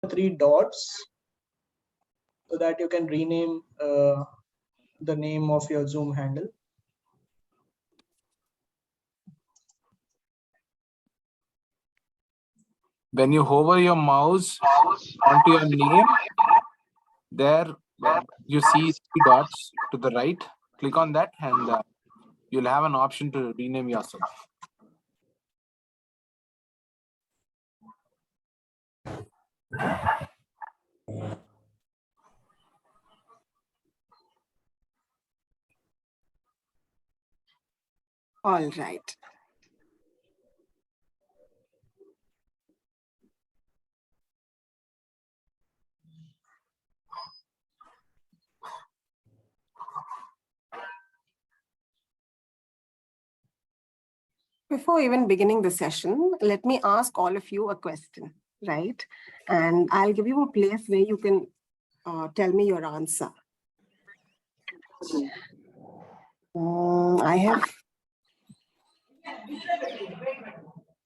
three dots so that you can rename the name of your Zoom handle. When you hover your mouse onto your name, there you see three dots to the right. Click on that and you'll have an option to rename yourself. All right. Before even beginning the session, let me ask all of you a question, right? And I'll give you a place where you can tell me your answer. I have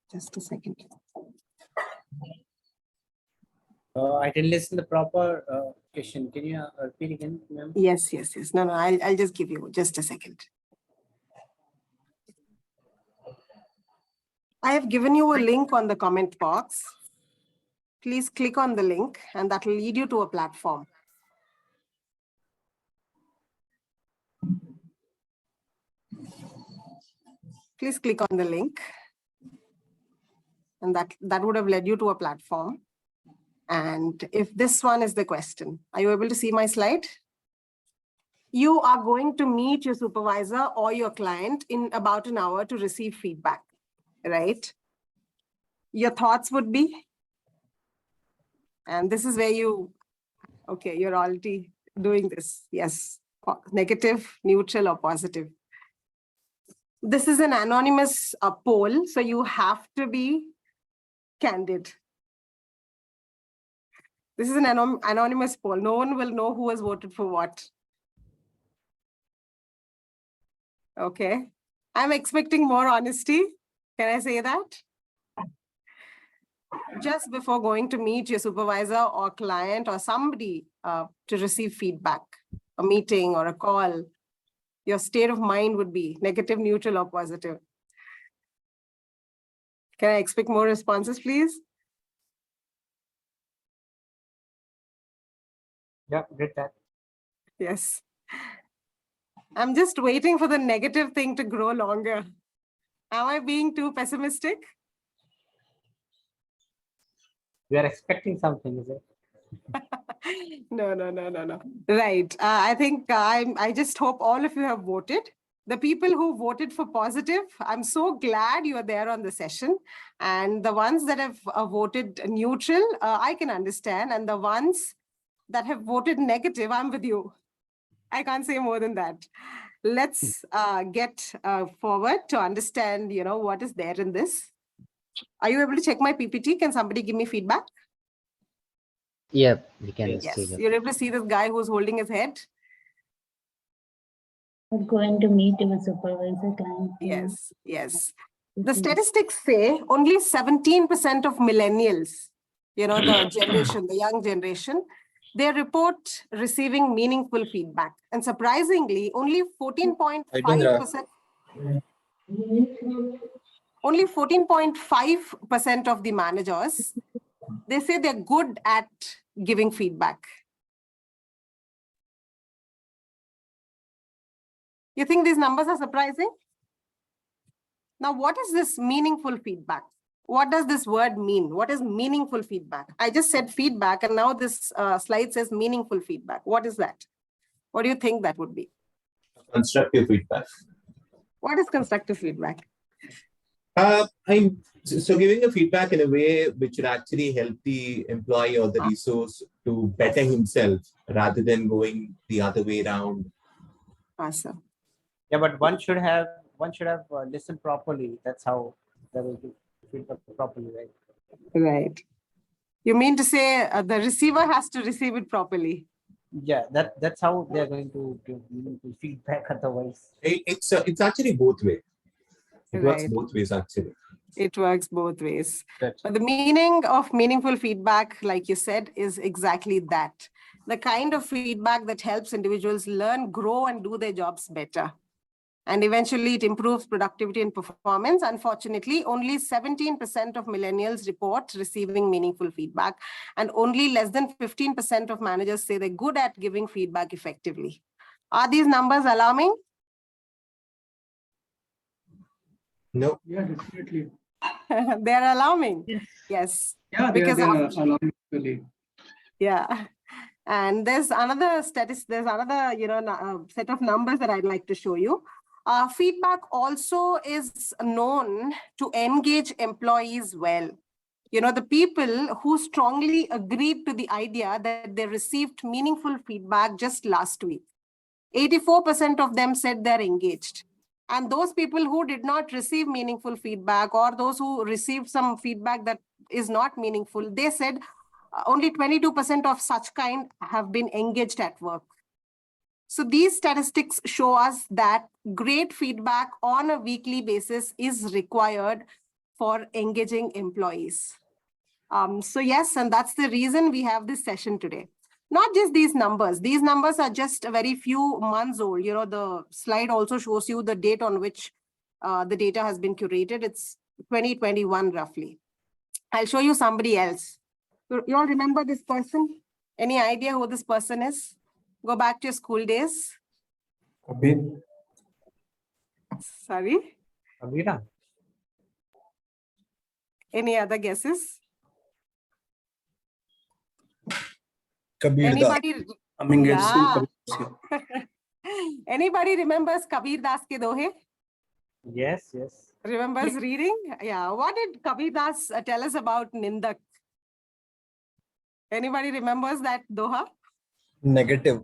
just a second. I didn't listen to the proper question. Can you repeat again, ma'am? Yes. No, I'll just give you just a second. I have given you a link on the comment box. Please click on the link and that will lead you to a platform. Please click on the link and that would have led you to a platform. And if this one is the question, are you able to see my slide? You are going to meet your supervisor or your client in about an hour to receive feedback, right? Your thoughts would be, and this is where you're already doing this. Yes, negative, neutral, or positive. This is an anonymous poll, so you have to be candid. This is an anonymous poll. No one will know who has voted for what. Okay. I'm expecting more honesty. Can I say that? Just before going to meet your supervisor or client or somebody to receive feedback, a meeting or a call, your state of mind would be negative, neutral, or positive. Can I expect more responses, please? Yeah, get that. Yes. I'm just waiting for the negative thing to grow longer. Am I being too pessimistic? We are expecting something, is it? No. Right. I think I just hope all of you have voted. The people who voted for positive, I'm so glad you are there on the session. And the ones that have voted neutral, I can understand. And the ones that have voted negative, I'm with you. I can't say more than that. Let's get forward to understand, what is there in this. Are you able to check my PPT? Can somebody give me feedback? Yep, we can Yes, see that. you're able to see this guy who's holding his head? We're going to meet your supervisor, client. Yes. The statistics say only 17% of millennials, the generation, the young generation, they report receiving meaningful feedback. And surprisingly, only 14.5% of the managers, they say they're good at giving feedback. You think these numbers are surprising? Now, what is this meaningful feedback? What does this word mean? What is meaningful feedback? I just said feedback, and now this slide says meaningful feedback. What is that? What do you think that would be? Constructive feedback. What is constructive feedback? So giving a feedback in a way which would actually help the employee or the resource to better himself rather than going the other way around. Awesome. Yeah, but one should have listened properly. That's how they will do feedback properly, right? Right. You mean to say the receiver has to receive it properly? Yeah, that's how they're going to give meaningful feedback. Otherwise, It's actually both ways. It works both ways actually. It works both ways. That's But the meaning of meaningful feedback, like you said, is exactly that. The kind of feedback that helps individuals learn, grow, and do their jobs better. And eventually it improves productivity and performance. Unfortunately, only 17% of millennials report receiving meaningful feedback, and only less than 15% of managers say they're good at giving feedback effectively. Are these numbers alarming? No. Yeah, definitely. They're alarming. Yes. Yes. Yeah, Because they are alarming, really. Yeah. And there's another set of numbers that I'd like to show you. Feedback also is known to engage employees well. The people who strongly agreed to the idea that they received meaningful feedback just last week, 84% of them said they're engaged. And those people who did not receive meaningful feedback, or those who received some feedback that is not meaningful, they said only 22% of such kind have been engaged at work. So these statistics show us that great feedback on a weekly basis is required for engaging employees. So yes, and that's the reason we have this session today. Not just these numbers are just a very few months old. The slide also shows you the date on which the data has been curated. It's 2021 roughly. I'll show you somebody else. You all remember this person? Any idea who this person is? Go back to your school days. Kabir. Sorry, Kabira. any other guesses? Kabir Das. Anybody? I mean, Yeah. Kabir Das. Anybody remembers Kabir Das ke dohe? Yes, yes. Remembers reading? Yeah. What did Kabir Das tell us about Nindak? Anybody remembers that doha? Negative.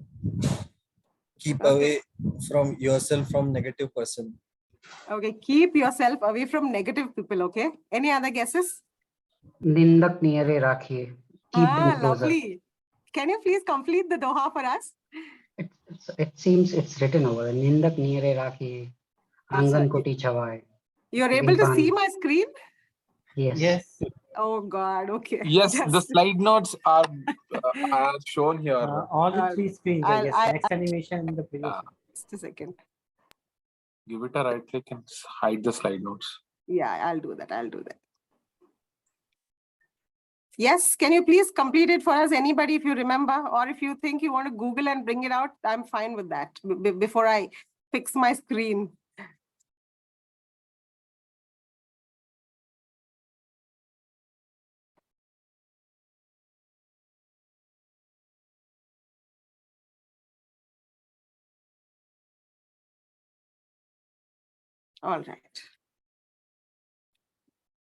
Keep Okay. away from yourself from negative person. Okay, keep yourself away from negative people, okay? Any other guesses? निंदक नियरे राखिए. Keep them closer. Lovely. Can you please complete the doha for us? It seems it's written over. निंदक नियरे राखिए. आंगन कोटी छवाए. You're able to see my screen? Yes. Yes. Oh God, okay. Yes, the Just- slide notes are shown here. All the three screens, I guess. I'll- Next animation in the previous. Just a second. Give it a right click and hide the slide notes. Yeah, I'll do that. Yes, can you please complete it for us? Anybody, if you remember, or if you think you want to Google and bring it out, I'm fine with that before I fix my screen. All right.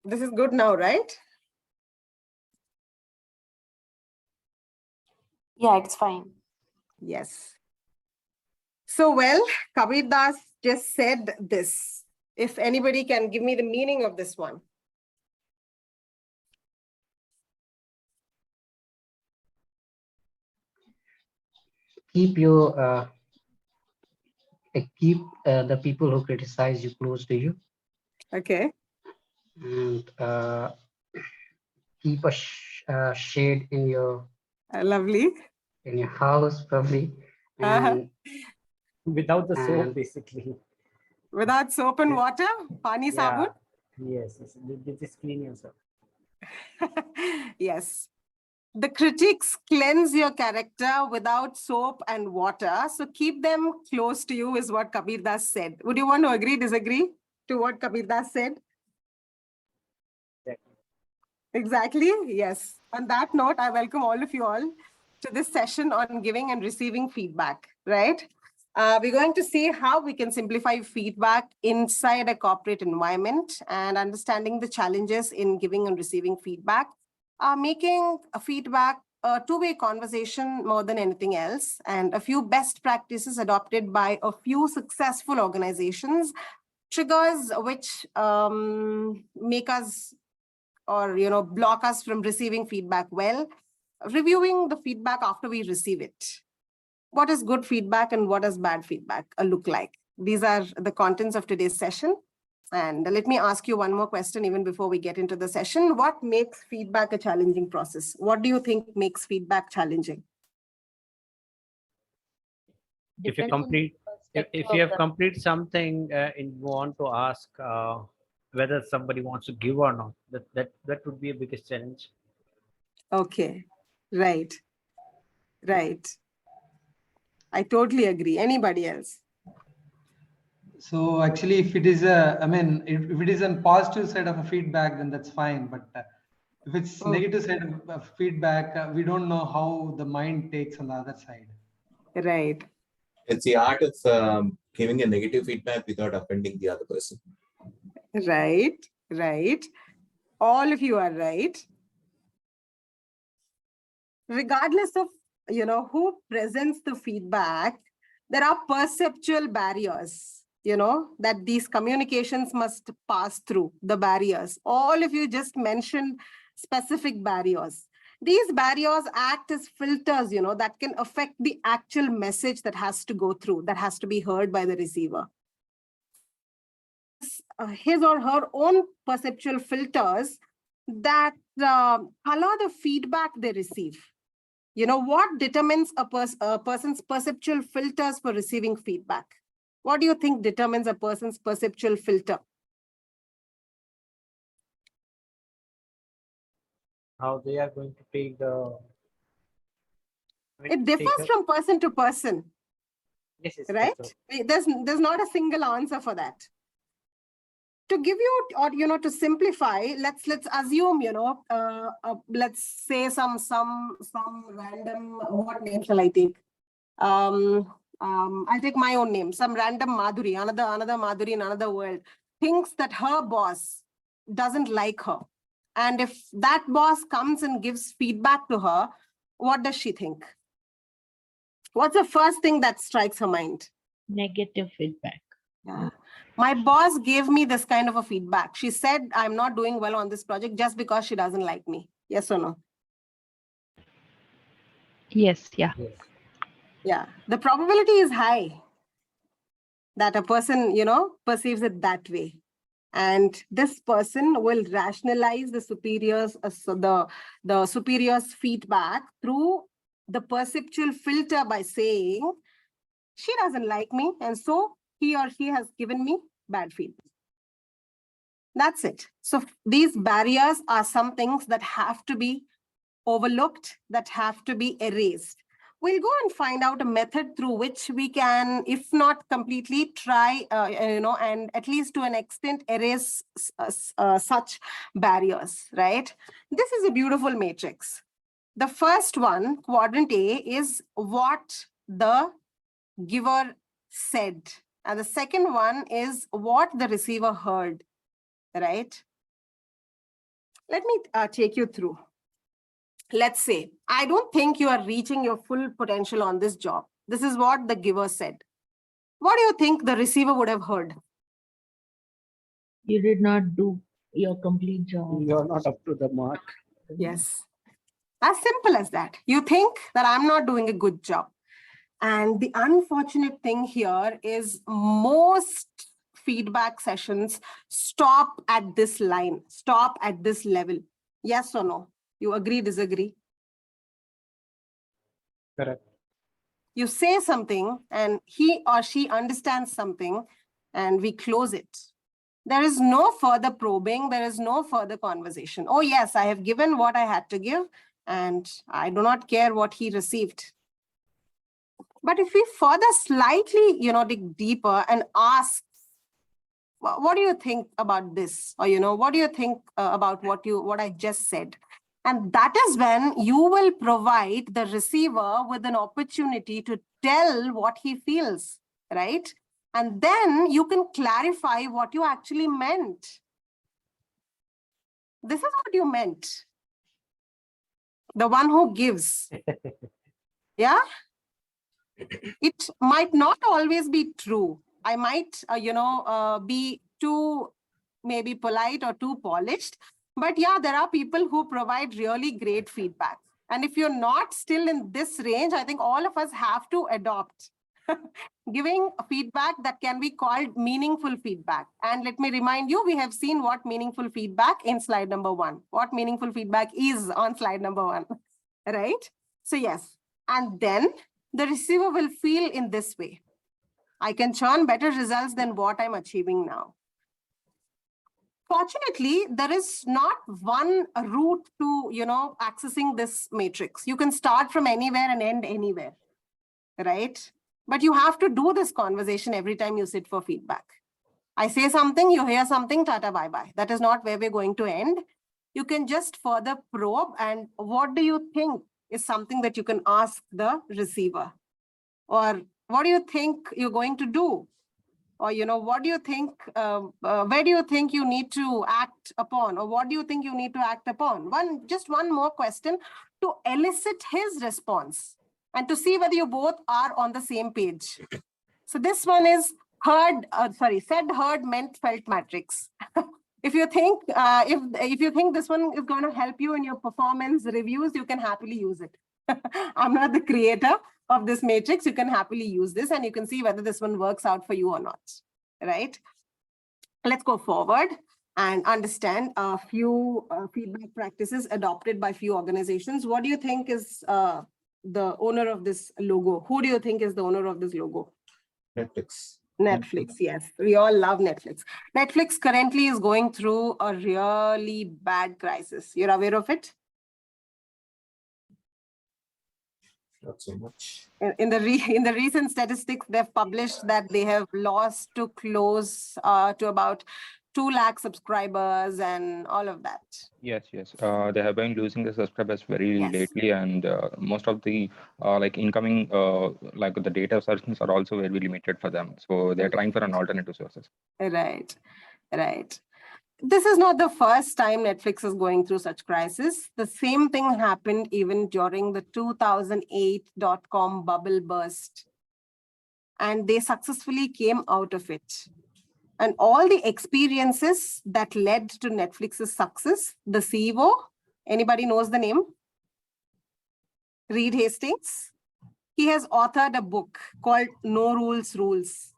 This is good now, right? Yeah, it's fine. Yes. So, well, Kabir Das just said this. If anybody can give me the meaning of this one. Keep the people who criticize you close to you, Okay. and keep a shade in your Lovely. house probably, and Without the soap, And- basically. Without soap and water, pani sabun. Yes, yes. With the screen yourself. Yes. The critics cleanse your character without soap and water. So keep them close to you is what Kabir Das said. Would you want to agree, disagree to what Kabir Das said? Exactly. Yes. On that note, I welcome all of you all to this session on giving and receiving feedback, right? We're going to see how we can simplify feedback inside a corporate environment and understanding the challenges in giving and receiving feedback, making a feedback a two-way conversation more than anything else, and a few best practices adopted by a few successful organizations, triggers which make us or block us from receiving feedback well, reviewing the feedback after we receive it. What is good feedback and what does bad feedback look like? These are the contents of today's session. And let me ask you one more question even before we get into the session. What makes feedback a challenging process? What do you think makes feedback challenging? If you Depends on complete, the if perspective you of have the- complete something and you want to ask whether somebody wants to give or not, that would be a biggest challenge. Okay, right, right. I totally agree. Anybody else? So actually, if it is a, I mean, if it is a positive side of a feedback, then that's fine. But if it's Mm. negative side of feedback, we don't know how the mind takes on the other side. Right. It's the art of giving a negative feedback without offending the other person. Right, right. All of you are right. Regardless of, who presents the feedback, there are perceptual barriers, that these communications must pass through, the barriers. All of you just mentioned specific barriers. These barriers act as filters, that can affect the actual message that has to go through, that has to be heard by the receiver. His or her own perceptual filters that color the feedback they receive. What determines a person's perceptual filters for receiving feedback? What do you think determines a person's perceptual filter? How they are going to take the. It differs from person to person, Yes, yes, right? that's There's not a single answer for that. To give you, or to simplify, let's assume, let's say some random, what name shall I take? I'll take my own name. Some random Madhuri, another Madhuri in another world, thinks that her boss doesn't like her, and if that boss comes and gives feedback to her, what does she think? What's the first thing that strikes her mind? negative feedback. Yeah. My boss gave me this kind of a feedback. She said I'm not doing well on this project just because she doesn't like me. Yes or no? Yes, yeah. yes. Yeah. The probability is high that a person, perceives it that way. And this person will rationalize the superior's, the superior's feedback through the perceptual filter by saying, she doesn't like me, and so he or she has given me bad feedback. That's it. So these barriers are some things that have to be overlooked, that have to be erased. We'll go and find out a method through which we can, if not completely, try, and at least to an extent, erase such barriers, right? This is a beautiful matrix. The first one, quadrant A, is what the giver said. And the second one is what the receiver heard, right? Let me take you through. Let's say, I don't think you are reaching your full potential on this job. This is what the giver said. What do you think the receiver would have heard? You did not do your complete job. You're not up to the mark. Yes. As simple as that. You think that I'm not doing a good job. And the unfortunate thing here is most feedback sessions stop at this line, stop at this level. Yes or no? You agree, disagree? Correct. You say something and he or she understands something and we close it. There is no further probing. There is no further conversation. Oh yes, I have given what I had to give and I do not care what he received. But if we further slightly, dig deeper and ask, what do you think about this? Or, what do you think about what I just said? And that is when you will provide the receiver with an opportunity to tell what he feels, right? And then you can clarify what you actually meant. This is what you meant. The one who gives. Yeah? It might not always be true. I might, be too maybe polite or too polished. But yeah, there are people who provide really great feedback. And if you're not still in this range, I think all of us have to adopt. Giving feedback that can be called meaningful feedback. And let me remind you, we have seen what meaningful feedback in slide number 1. What meaningful feedback is on slide number 1, right? So yes, and then the receiver will feel in this way. I can churn better results than what I'm achieving now. Fortunately, there is not one route to, accessing this matrix. You can start from anywhere and end anywhere, right? But you have to do this conversation every time you sit for feedback. I say something, you hear something, tata, bye-bye. That is not where we're going to end. You can just further probe, and what do you think is something that you can ask the receiver? Or what do you think you're going to do? Or, what do you think, where do you think you need to act upon? Or what do you think you need to act upon? Just one more question to elicit his response and to see whether you both are on the same page. So this one is said, heard, meant, felt matrix. If you think if you think this one is going to help you in your performance reviews, you can happily use it. I'm not the creator of this matrix. You can happily use this and you can see whether this one works out for you or not, right? Let's go forward and understand a few feedback practices adopted by few organizations. What do you think is the owner of this logo? Who do you think is the owner of this logo? Netflix. Netflix, yes. We all love Netflix. Netflix currently is going through a really bad crisis. You're aware of it? Not so much. In the recent statistics, they've published that they have lost to close to about 2 lakh subscribers and all of that. Yes, they have been losing the subscribers very Yes. lately, and most of the incoming the data sources are also very limited for them. So they're trying for an alternative sources. Right. This is not the first time Netflix is going through such crisis. The same thing happened even during the 2008 .com bubble burst. And they successfully came out of it. And all the experiences that led to Netflix's success, the CEO, anybody knows the name? Reed Hastings. He has authored a book called No Rules Rules.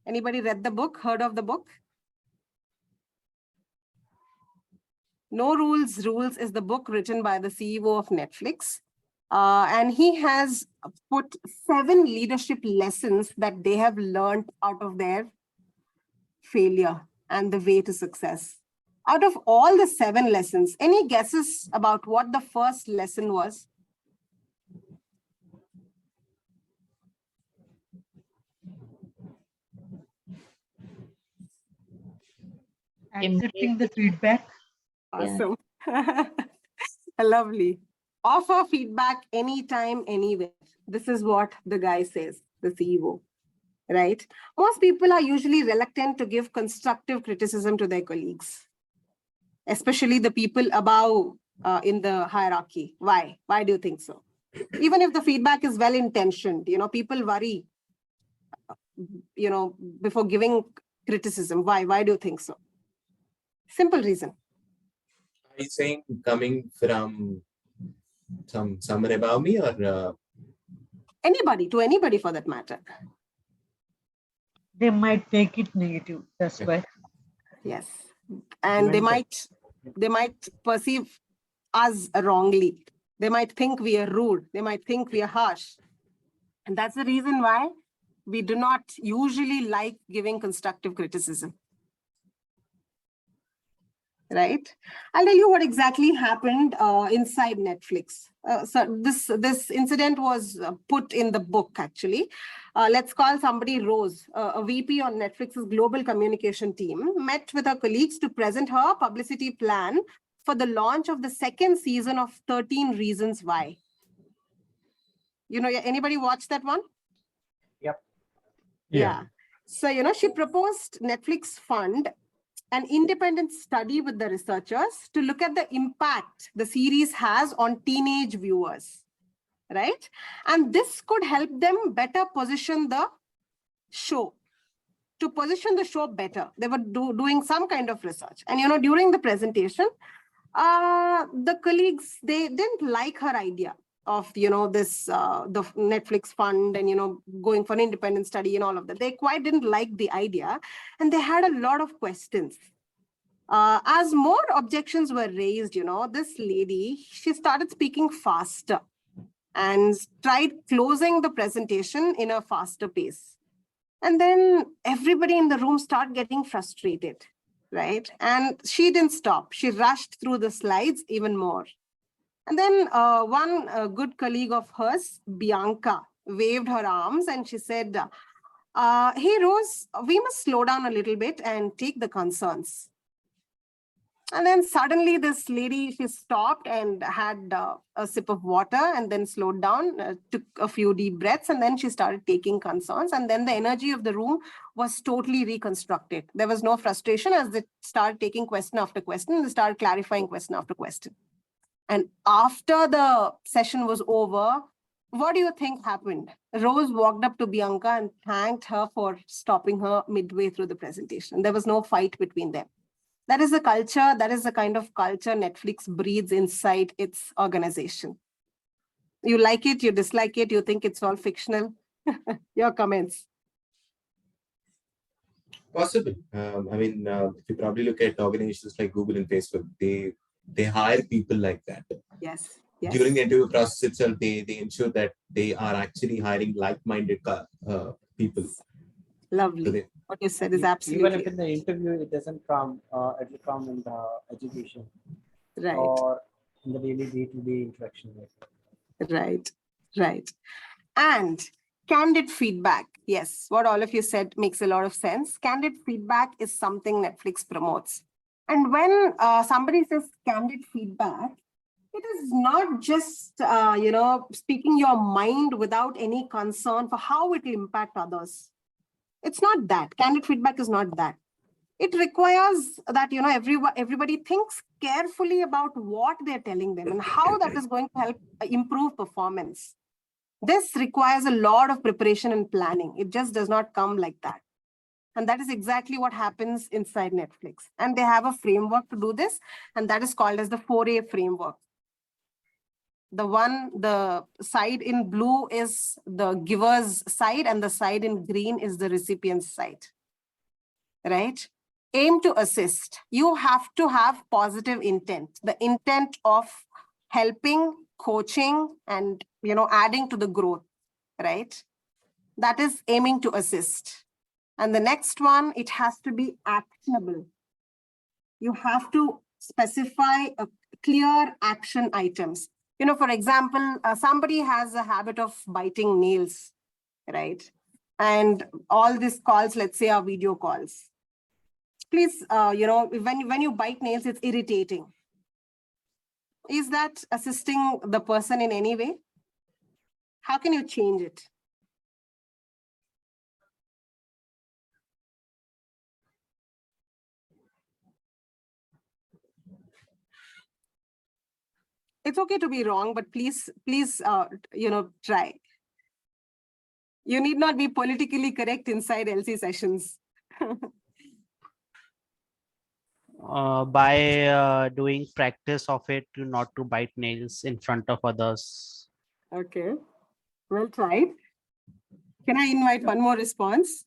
Anybody read the book, heard of the book? No Rules Rules is the book written by the CEO of Netflix. And he has put 7 leadership lessons that they have learned out of their failure and the way to success. Out of all the 7 lessons, any guesses about what the first lesson was? Accepting the feedback. Awesome. Lovely. Offer feedback anytime, anywhere. This is what the guy says, the CEO, right? Most people are usually reluctant to give constructive criticism to their colleagues, especially the people above in the hierarchy. Why? Why do you think so? Even if the feedback is well-intentioned, people worry, before giving criticism. Why? Why do you think so? Simple reason. Are you saying coming from someone above me or anybody for that matter? They might take it negative. That's why. Yes. And they might perceive us wrongly. They might think we are rude. They might think we are harsh. And that's the reason why we do not usually like giving constructive criticism. Right? I'll tell you what exactly happened inside Netflix. So this incident was put in the book, actually. Let's call somebody Rose, a VP on Netflix's global communication team, met with her colleagues to present her publicity plan for the launch of the 2nd season of 13 Reasons Why. Anybody watch that one? Yep. Yeah. So, she proposed Netflix fund an independent study with the researchers to look at the impact the series has on teenage viewers, right? And this could help them better position the show. To position the show better, they were doing some kind of research. And, during the presentation, the colleagues, they didn't like her idea. of, this, the Netflix fund and, going for an independent study and all of that. They quite didn't like the idea, and they had a lot of questions. As more objections were raised, this lady, she started speaking faster and tried closing the presentation in a faster pace. And then everybody in the room started getting frustrated, right? And she didn't stop. She rushed through the slides even more. And then one good colleague of hers, Bianca, waved her arms and she said, hey, Rose, we must slow down a little bit and take the concerns. And then suddenly this lady, she stopped and had a sip of water and then slowed down, took a few deep breaths, and then she started taking concerns. And then the energy of the room was totally reconstructed. There was no frustration as they started taking question after question. They started clarifying question after question. And after the session was over, what do you think happened? Rose walked up to Bianca and thanked her for stopping her midway through the presentation. There was no fight between them. That is the culture, that is the kind of culture Netflix breeds inside its organization. You like it, you dislike it, you think it's all fictional. Your comments. Possible. If you probably look at organizations like Google and Facebook, they hire people like that. Yes. Yes. During the interview process itself, they ensure that they are actually hiring like-minded people. Lovely. So what you said is absolutely. Even if in the interview it doesn't come, it will come in the education. Right. Or in the daily day-to-day interaction. Right. Right. And candid feedback. Yes, what all of you said makes a lot of sense. Candid feedback is something Netflix promotes. And when somebody says candid feedback, it is not just, speaking your mind without any concern for how it will impact others. It's not that. Candid feedback is not that. It requires that, everybody thinks carefully about what they're telling them and how that is going to help improve performance. This requires a lot of preparation and planning. It just does not come like that. And that is exactly what happens inside Netflix. And they have a framework to do this, and that is called as the 4A framework. The side in blue is the giver's side, and the side in green is the recipient's side, right? Aim to assist. You have to have positive intent, the intent of helping, coaching, and, adding to the growth, right? That is aiming to assist. And the next one, it has to be actionable. You have to specify a clear action items. For example, somebody has a habit of biting nails, right? And all these calls, let's say, are video calls. Please, when you bite nails, it's irritating. Is that assisting the person in any way? How can you change it? It's okay to be wrong, but please, try. You need not be politically correct inside LC sessions. By doing practice of it, not to bite nails in front of others. Okay, well tried. Can I invite one more response?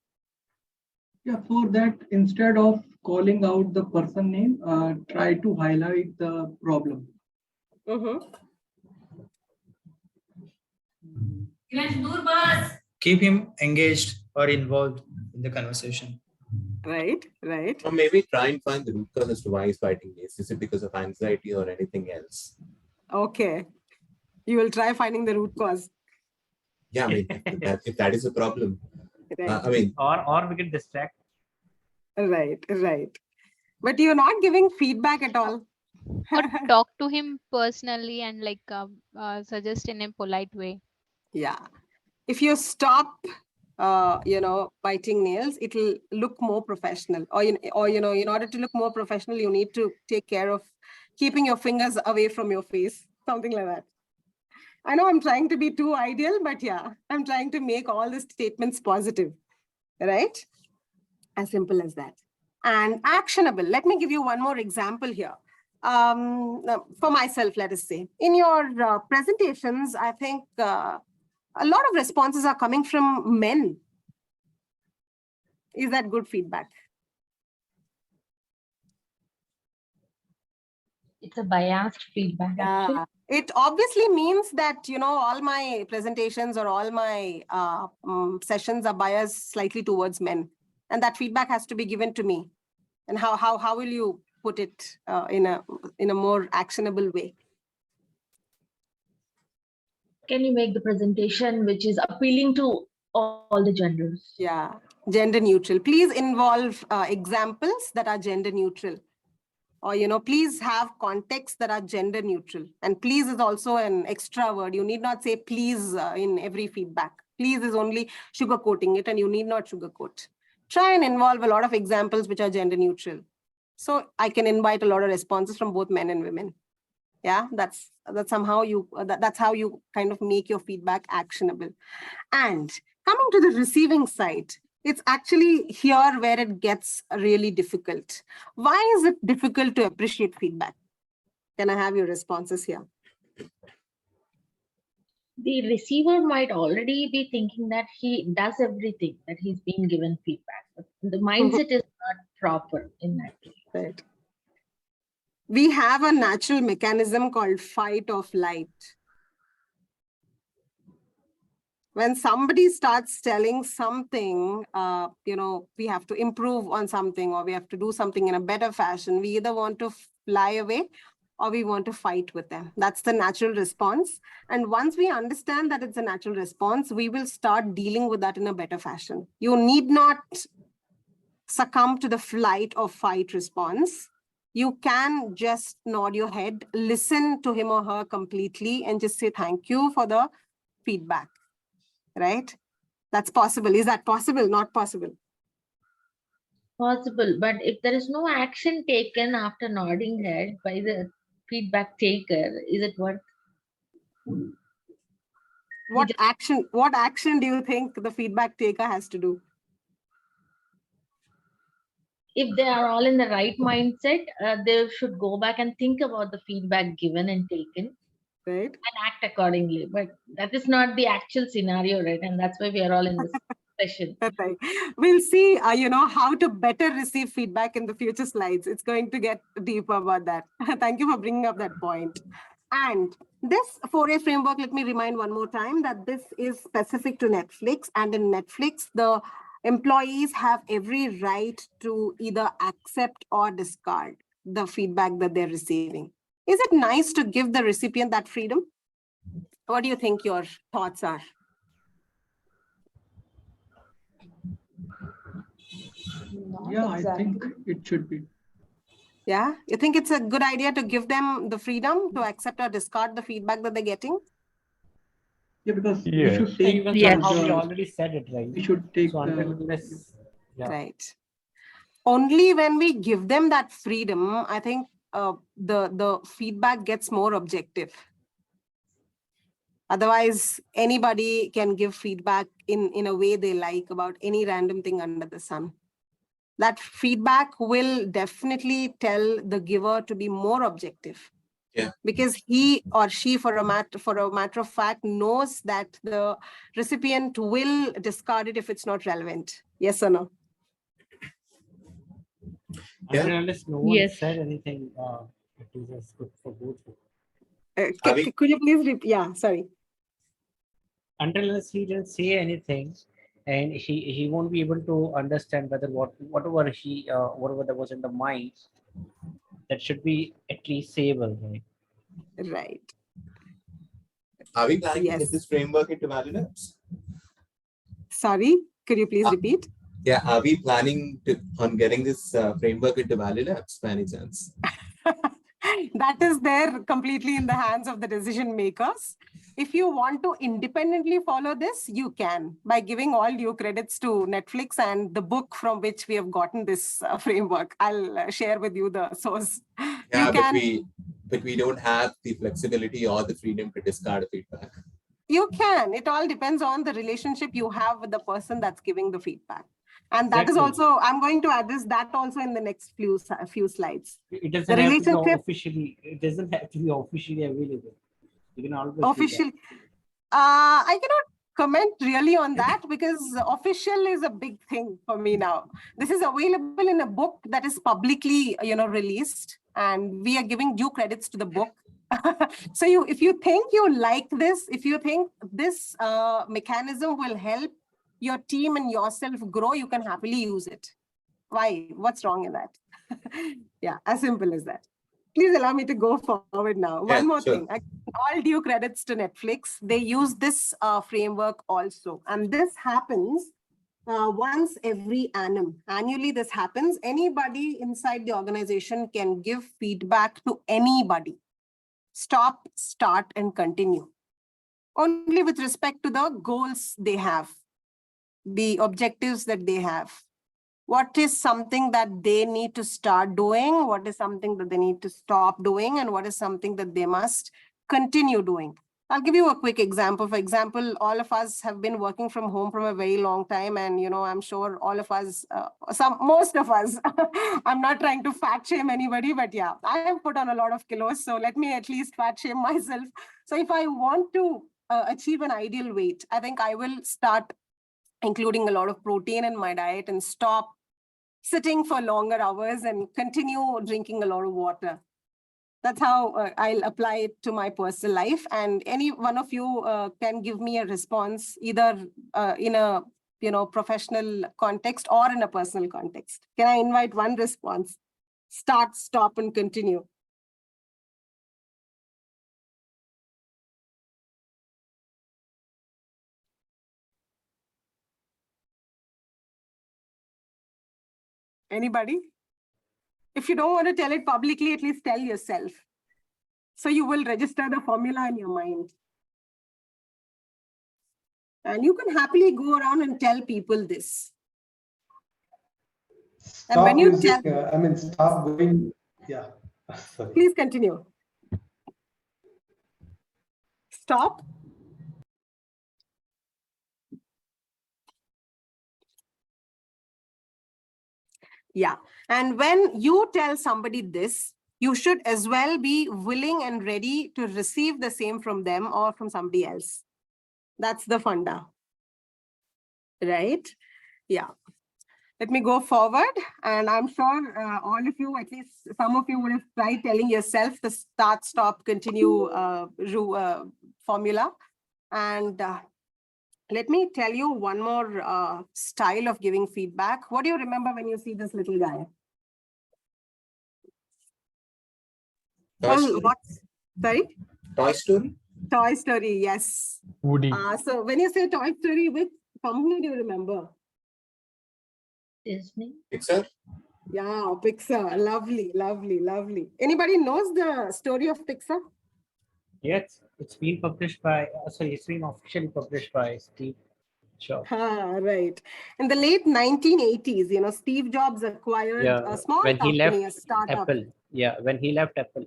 Yeah, for that, instead of calling out the person name, try to highlight the problem. Keep him engaged or involved in the conversation. Right, right. Or maybe try and find the root cause as to why he's biting nails. Is it because of anxiety or anything else? Okay. You will try finding the root cause. Yeah, if that is a problem. Right. Or we can distract. Right, right. But you're not giving feedback at all. Or talk to him personally and suggest in a polite way. Yeah. If you stop, biting nails, it will look more professional. Or, in order to look more professional, you need to take care of keeping your fingers away from your face, something like that. I know I'm trying to be too ideal, but yeah, I'm trying to make all the statements positive, right? As simple as that. And actionable. Let me give you one more example here. For myself, let us say, in your presentations, I think a lot of responses are coming from men. Is that good feedback? It's a biased feedback, actually. It obviously means that, you know, all my presentations or all my sessions are biased slightly towards men. And that feedback has to be given to me. And how will you put it in a more actionable way? Can you make the presentation which is appealing to all the genders? Yeah, gender neutral. Please involve examples that are gender neutral. Or, you know, please have contexts that are gender neutral. And please is also an extra word. You need not say please in every feedback. Please is only sugarcoating it, and you need not sugarcoat. Try and involve a lot of examples which are gender neutral. So I can invite a lot of responses from both men and women. Yeah, that's somehow that's how you kind of make your feedback actionable. And coming to the receiving side, it's actually here where it gets really difficult. Why is it difficult to appreciate feedback? Can I have your responses here? The receiver might already be thinking that he does everything, that he's been given feedback. But the mindset is not proper in that case. Right. We have a natural mechanism called fight or flight. When somebody starts telling something, you know, we have to improve on something, or we have to do something in a better fashion, we either want to fly away or we want to fight with them. That's the natural response. And once we understand that it's a natural response, we will start dealing with that in a better fashion. You need not succumb to the flight or fight response. You can just nod your head, listen to him or her completely, and just say thank you for the feedback. Right? That's possible. Is that possible? Not possible. Possible, but if there is no action taken after nodding head by the feedback taker, is it worth? What action do you think the feedback taker has to do? If they are all in the right mindset, they should go back and think about the feedback given and taken. Right. And act accordingly. But that is not the actual scenario, right? And that's why we are all in this session. Right. We'll see, you know, how to better receive feedback in the future slides. It's going to get deeper about that. Thank you for bringing up that point. And this 4A framework, let me remind one more time that this is specific to Netflix. And in Netflix, the employees have every right to either accept or discard the feedback that they're receiving. Is it nice to give the recipient that freedom? What do you think your thoughts are? Yeah, I think it should be. Yeah, you think it's a good idea to give them the freedom to accept or discard the feedback that they're getting? Yeah, because Yeah. we should take. Yes. We already said it, right? We should take. So until unless, yeah. Right. Only when we give them that freedom, I think the feedback gets more objective. Otherwise, anybody can give feedback in a way they like about any random thing under the sun. That feedback will definitely tell the giver to be more objective. Yeah. Because he or she, for a matter of fact, knows that the recipient will discard it if it's not relevant. Yes or no? Until unless no one Yes. said anything, it is just good for both. Could you please repeat? Yeah, sorry. Until unless he didn't say anything, and he won't be able to understand whether whatever that was in the mind, that should be at least sayable, right? Right. Are we planning to Yes. get this framework into Valid Apps? Sorry, could you please repeat? Yeah, are we planning on getting this framework into Valid Apps by any chance? That is there completely in the hands of the decision makers. If you want to independently follow this, you can, by giving all due credits to Netflix and the book from which we have gotten this framework. I'll share with you the source. Yeah, You can, but we don't have the flexibility or the freedom to discard feedback. you can. It all depends on the relationship you have with the person that's giving the feedback. And that is Exactly. also, I'm going to address that also in the next few slides. It doesn't The have to be relationship officially. It doesn't have to be officially available. You can always do that. official. I cannot comment really on that because official is a big thing for me now. This is available in a book that is publicly, released, and we are giving due credits to the book. So if you think you like this, if you think this mechanism will help your team and yourself grow, you can happily use it. Why? What's wrong in that? Yeah, as simple as that. Please allow me to go forward now. Yeah, One more sure. thing. All due credits to Netflix. They use this framework also. And this happens once every annum. Annually, this happens. Anybody inside the organization can give feedback to anybody. Stop, start, and continue. Only with respect to the goals they have, the objectives that they have. What is something that they need to start doing? What is something that they need to stop doing? And what is something that they must continue doing? I'll give you a quick example. For example, all of us have been working from home from a very long time. And, I'm sure all of us, most of us, I'm not trying to fat shame anybody, but yeah, I have put on a lot of kilos. So let me at least fat shame myself. So if I want to achieve an ideal weight, I think I will start including a lot of protein in my diet and stop sitting for longer hours and continue drinking a lot of water. That's how I'll apply it to my personal life. And any one of you can give me a response either in a professional context or in a personal context. Can I invite one response? Start, stop, and continue. Anybody? If you don't want to tell it publicly, at least tell yourself. So you will register the formula in your mind. And you can happily go around and tell people this. And when you tell, stop going. Yeah. Sorry. please continue. Stop. Yeah. And when you tell somebody this, you should as well be willing and ready to receive the same from them or from somebody else. That's the funda. Right? Yeah. Let me go forward. And I'm sure all of you, at least some of you would have tried telling yourself the start, stop, continue formula. And let me tell you one more style of giving feedback. What do you remember when you see this little guy? Toy Story. Sorry? Toy Story? Toy Story, yes. Woody. So when you say Toy Story, which company do you remember? Disney. Pixar? Yeah, Pixar. Lovely, lovely, lovely. Anybody knows the story of Pixar? Yes, it's been published by, it's been officially published by Steve Jobs. Right. In the late 1980s, Steve Jobs acquired a small when company, he left a startup. Apple. Yeah, when he left Apple.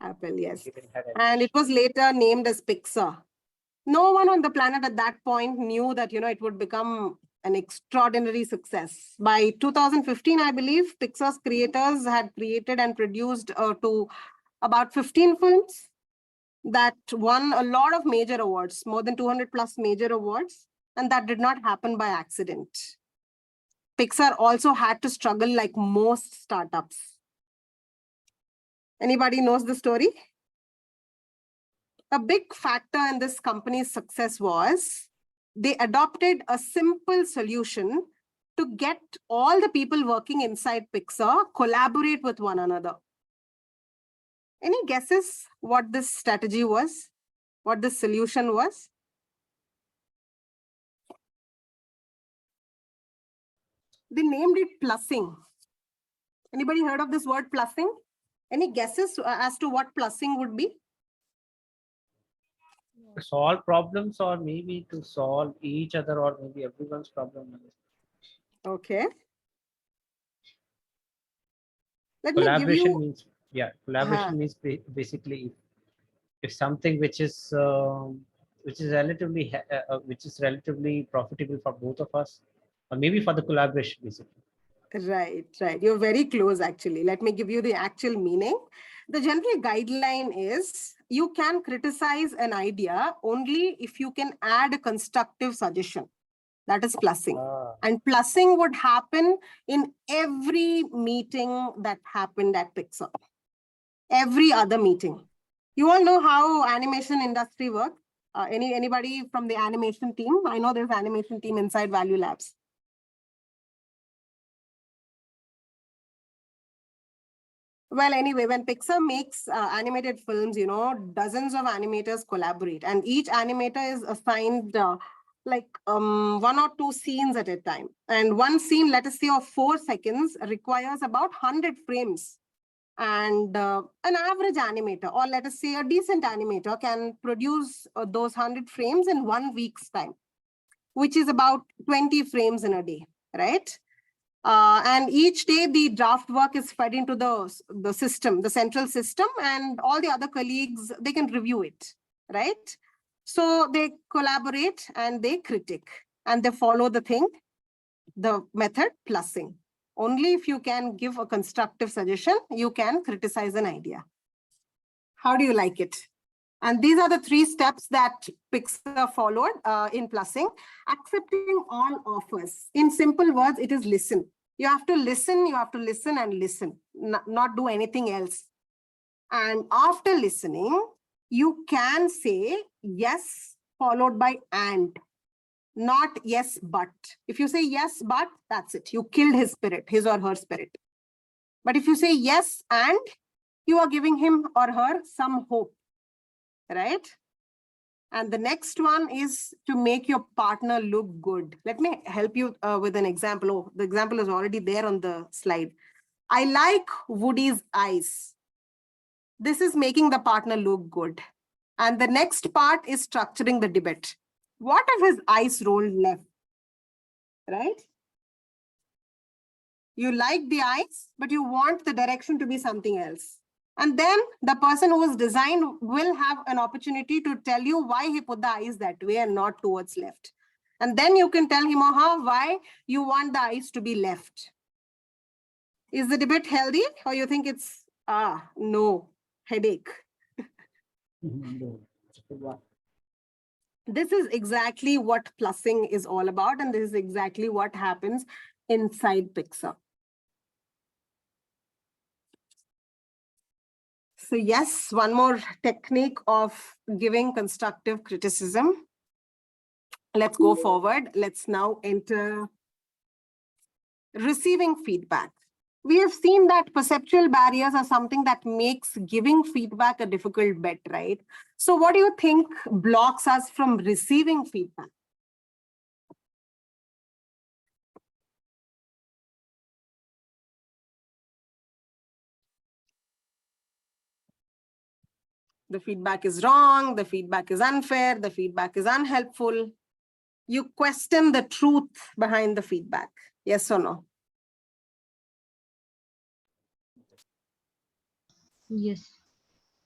Apple, yes. He didn't have any. And it was later named as Pixar. No one on the planet at that point knew that, it would become an extraordinary success. By 2015, I believe, Pixar's creators had created and produced to about 15 films that won a lot of major awards, more than 200 plus major awards. And that did not happen by accident. Pixar also had to struggle like most startups. Anybody knows the story? A big factor in this company's success was they adopted a simple solution to get all the people working inside Pixar collaborate with one another. Any guesses what this strategy was? What this solution was? They named it plussing. Anybody heard of this word plussing? Any guesses as to what plussing would be? To solve problems or maybe to solve each other or maybe everyone's problem. Okay. Let me give Collaboration you... means, collaboration means basically if something which is relatively profitable for both of us, or maybe for the collaboration, basically. Right, right. You're very close, actually. Let me give you the actual meaning. The general guideline is you can criticize an idea only if you can add a constructive suggestion. That is plussing. And plussing would happen in every meeting that happened at Pixar. Every other meeting. You all know how animation industry works. Anybody from the animation team? I know there's animation team inside Value Labs. Well, anyway, when Pixar makes animated films, you know, dozens of animators collaborate, and each animator is assigned like 1 or 2 scenes at a time. And one scene, let us say of 4 seconds, requires about 100 frames. And an average animator, or let us say a decent animator, can produce those 100 frames in 1 week's time, which is about 20 frames in a day, right? And each day the draft work is fed into the system, the central system, and all the other colleagues, they can review it, right? So they collaborate and they critique and they follow the method plussing. Only if you can give a constructive suggestion, you can criticize an idea. How do you like it? And these are the 3 steps that Pixar followed in plussing. Accepting all offers. In simple words, it is listen. You have to listen and listen, not do anything else. And after listening, you can say yes, followed by and, not yes, but. If you say yes, but, that's it. You killed his spirit, his or her spirit. But if you say yes, and, you are giving him or her some hope, right? And the next one is to make your partner look good. Let me help you with an example. Oh, the example is already there on the slide. I like Woody's eyes. This is making the partner look good. And the next part is structuring the debate. What if his eyes rolled left, right? You like the eyes, but you want the direction to be something else. And then the person who is designed will have an opportunity to tell you why he put the eyes that way and not towards left. And then you can tell him or her why you want the eyes to be left. Is the debate healthy, or you think it's, no, headache? This is exactly what plussing is all about, and this is exactly what happens inside Pixar. So yes, one more technique of giving constructive criticism. Let's go forward. Let's now enter receiving feedback. We have seen that perceptual barriers are something that makes giving feedback a difficult bet, right? So what do you think blocks us from receiving feedback? The feedback is wrong, the feedback is unfair, the feedback is unhelpful. You question the truth behind the feedback. Yes or no? Yes.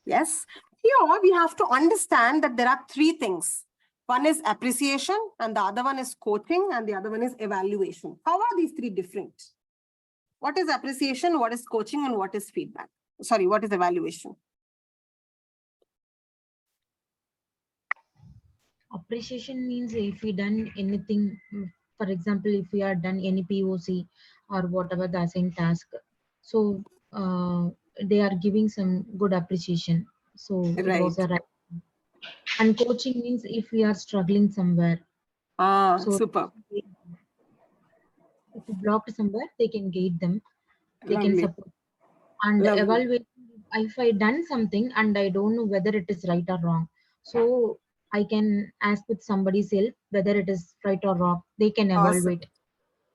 Yes. Here we have to understand that there are 3 things. One is appreciation, and the other one is coaching, and the other one is evaluation. How are these 3 different? What is appreciation, what is coaching, and what is feedback? Sorry, what is evaluation? Appreciation means if we done anything, for example, if we are done any POC or whatever the assigned task, so they are giving some good appreciation. So it was a right. And coaching means if we are struggling somewhere. So super. If you blocked somewhere, they can guide them. They can support. And evaluate if I done something and I don't know whether it is right or wrong. So I can ask with somebody's help whether it is right or wrong. They can evaluate.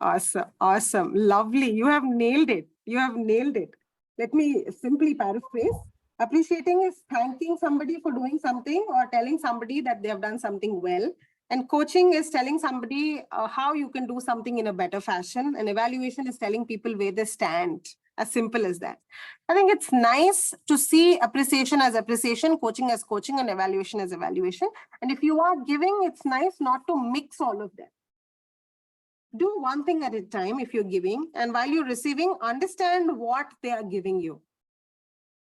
Awesome. Lovely. You have nailed it. You have nailed it. Let me simply paraphrase. Appreciating is thanking somebody for doing something or telling somebody that they have done something well. And coaching is telling somebody how you can do something in a better fashion. And evaluation is telling people where they stand. As simple as that. I think it's nice to see appreciation as appreciation, coaching as coaching, and evaluation as evaluation. And if you are giving, it's nice not to mix all of them. Do one thing at a time if you're giving, and while you're receiving, understand what they are giving you.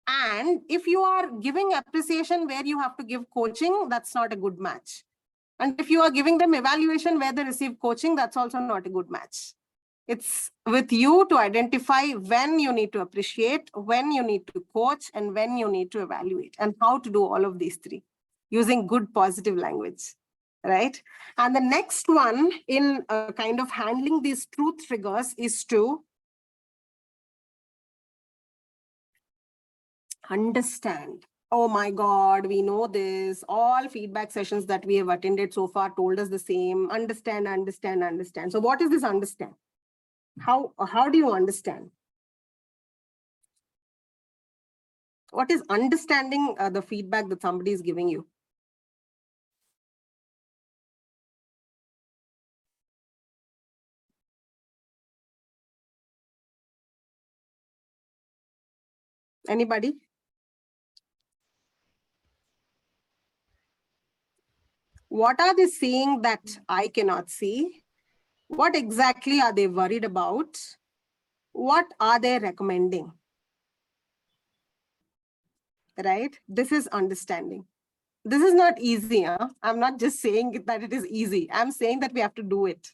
And if you are giving appreciation where you have to give coaching, that's not a good match. And if you are giving them evaluation where they receive coaching, that's also not a good match. It's with you to identify when you need to appreciate, when you need to coach, and when you need to evaluate, and how to do all of these three using good positive language, right? And the next one in kind of handling these truth triggers is to understand. Oh my God, we know this. All feedback sessions that we have attended so far told us the same. Understand, understand, understand. So what is this understand? How do you understand? What is understanding the feedback that somebody is giving you? Anybody? What are they saying that I cannot see? What exactly are they worried about? What are they recommending? Right? This is understanding. This is not easy. Huh? I'm not just saying that it is easy. I'm saying that we have to do it.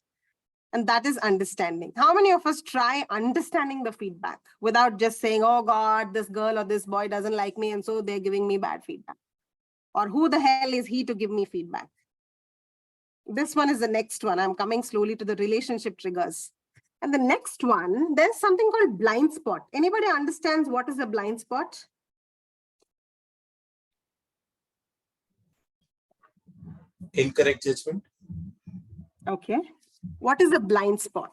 And that is understanding. How many of us try understanding the feedback without just saying, oh God, this girl or this boy doesn't like me, and so they're giving me bad feedback? Or who the hell is he to give me feedback? This one is the next one. I'm coming slowly to the relationship triggers. And the next one, there's something called blind spot. Anybody understands what is a blind spot? Incorrect judgment. Okay. What is a blind spot?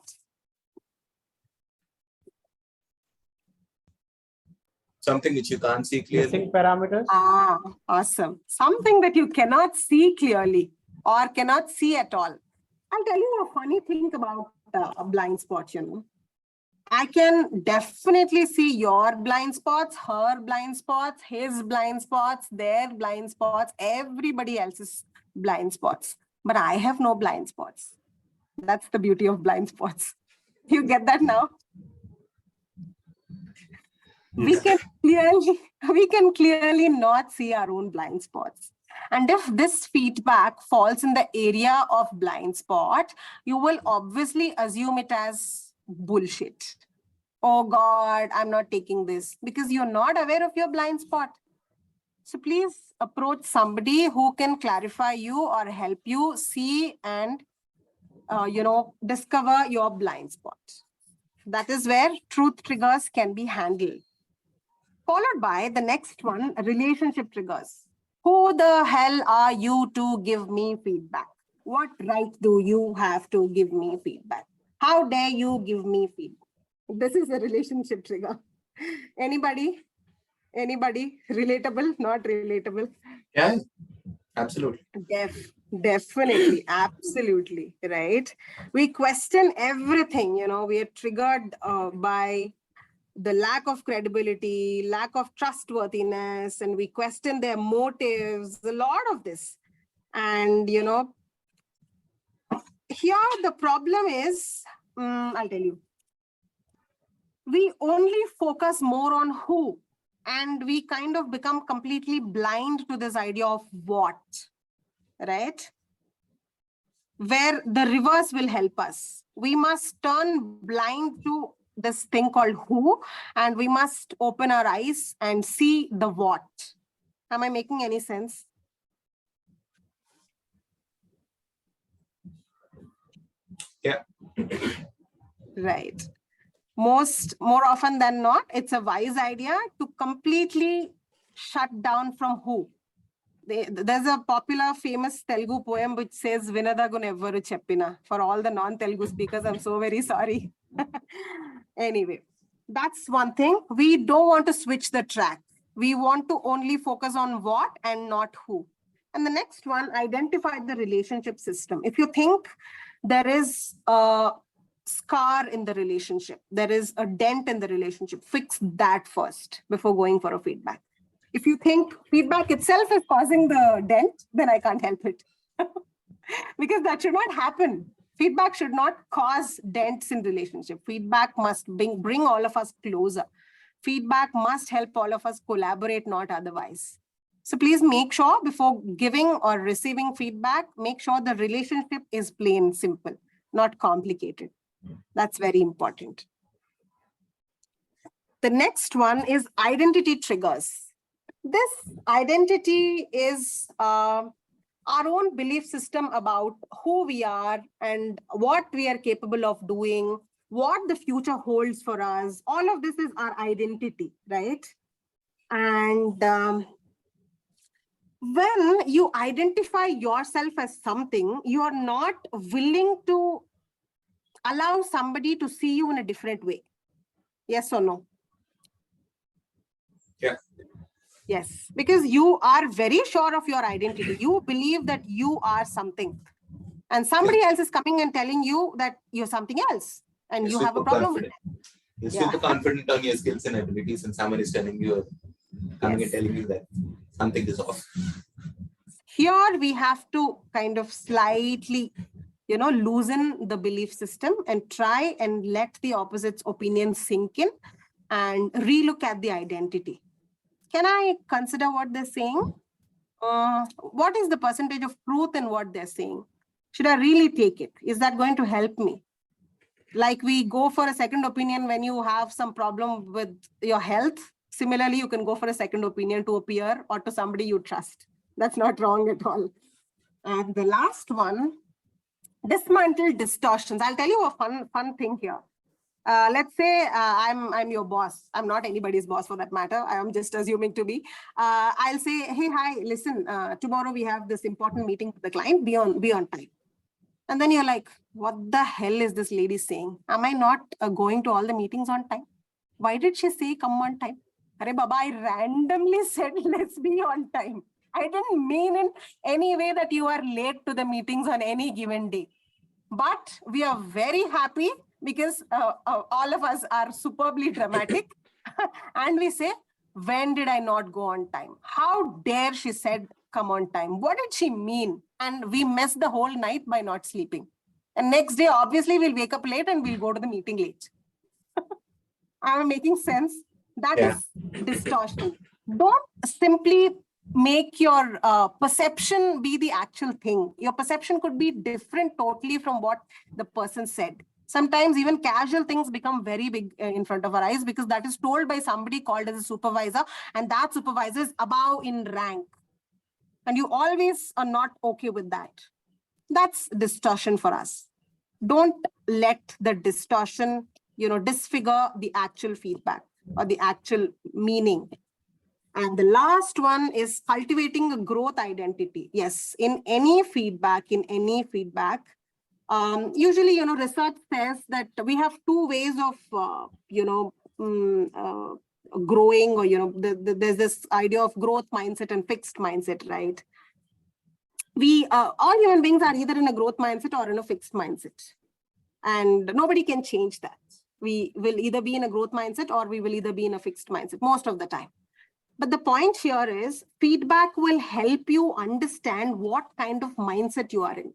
Something which you can't see clearly. Missing parameters. Ah, awesome. Something that you cannot see clearly or cannot see at all. I'll tell you a funny thing about a blind spot, you know. I can definitely see your blind spots, her blind spots, his blind spots, their blind spots, everybody else's blind spots. But I have no blind spots. That's the beauty of blind spots. You get that now? We can clearly not see our own blind spots. And if this feedback falls in the area of blind spot, you will obviously assume it as bullshit. Oh God, I'm not taking this, because you're not aware of your blind spot. So please approach somebody who can clarify you or help you see and discover your blind spot. That is where truth triggers can be handled. Followed by the next one, relationship triggers. Who the hell are you to give me feedback? What right do you have to give me feedback? How dare you give me feedback? This is a relationship trigger. Anybody? Anybody? Relatable? Not relatable? Yeah, absolutely. Definitely, absolutely, right? We question everything, you know, we are triggered by the lack of credibility, lack of trustworthiness, and we question their motives, a lot of this. And, you know, here the problem is, I'll tell you, we only focus more on who, and we kind of become completely blind to this idea of what. Right? Where the reverse will help us. We must turn blind to this thing called who, and we must open our eyes and see the what. Am I making any sense? Yeah. Right. More often than not, it's a wise idea to completely shut down from who. There's a popular famous Telugu poem which says Vinadagu Nevvaru Cheppina. For all the non-Telugu speakers, I'm so very sorry. Anyway, that's one thing. We don't want to switch the track. We want to only focus on what and not who. And the next one, identify the relationship system. If you think there is a scar in the relationship, there is a dent in the relationship, fix that first before going for a feedback. If you think feedback itself is causing the dent, then I can't help it. Because that should not happen. Feedback should not cause dents in relationship. Feedback must bring all of us closer. Feedback must help all of us collaborate, not otherwise. So please make sure before giving or receiving feedback, make sure the relationship is plain simple, not complicated. That's very important. The next one is identity triggers. This identity is our own belief system about who we are and what we are capable of doing, what the future holds for us. All of this is our identity, right? And when you identify yourself as something, you are not willing to allow somebody to see you in a different way. Yes or no? Yeah. Yes, because you are very sure of your identity. You believe that you are something. And somebody else is coming and telling you that you're something else. And you have a problem with it. You're super confident on your skills and abilities, and someone is telling you, coming and telling you that something is off. Here we have to kind of slightly, loosen the belief system and try and let the opposite's opinion sink in and relook at the identity. Can I consider what they're saying? What is the percentage of truth in what they're saying? Should I really take it? Is that going to help me? Like we go for a second opinion when you have some problem with your health. Similarly, you can go for a second opinion to a peer or to somebody you trust. That's not wrong at all. And the last one, dismantle distortions. I'll tell you a fun thing here. Let's say I'm your boss. I'm not anybody's boss for that matter. I am just assuming to be. I'll say, hey, hi, listen, tomorrow we have this important meeting with the client. Be on time. And then you're like, what the hell is this lady saying? Am I not going to all the meetings on time? Why did she say come on time? Arey Baba, I randomly said let's be on time. I didn't mean in any way that you are late to the meetings on any given day. But we are very happy because all of us are superbly dramatic. And we say, when did I not go on time? How dare she said come on time? What did she mean? And we messed the whole night by not sleeping. And next day, obviously, we'll wake up late and we'll go to the meeting late. I'm making sense. That is distortion. Don't simply make your perception be the actual thing. Your perception could be different totally from what the person said. Sometimes even casual things become very big in front of our eyes because that is told by somebody called as a supervisor, and that supervisor is above in rank. And you always are not okay with that. That's distortion for us. Don't let the distortion, disfigure the actual feedback or the actual meaning. And the last one is cultivating a growth identity. Yes, in any feedback, usually, research says that we have two ways of, growing, or, there's this idea of growth mindset and fixed mindset, right? We, all human beings are either in a growth mindset or in a fixed mindset. And nobody can change that. We will either be in a growth mindset or we will either be in a fixed mindset most of the time. But the point here is feedback will help you understand what kind of mindset you are in.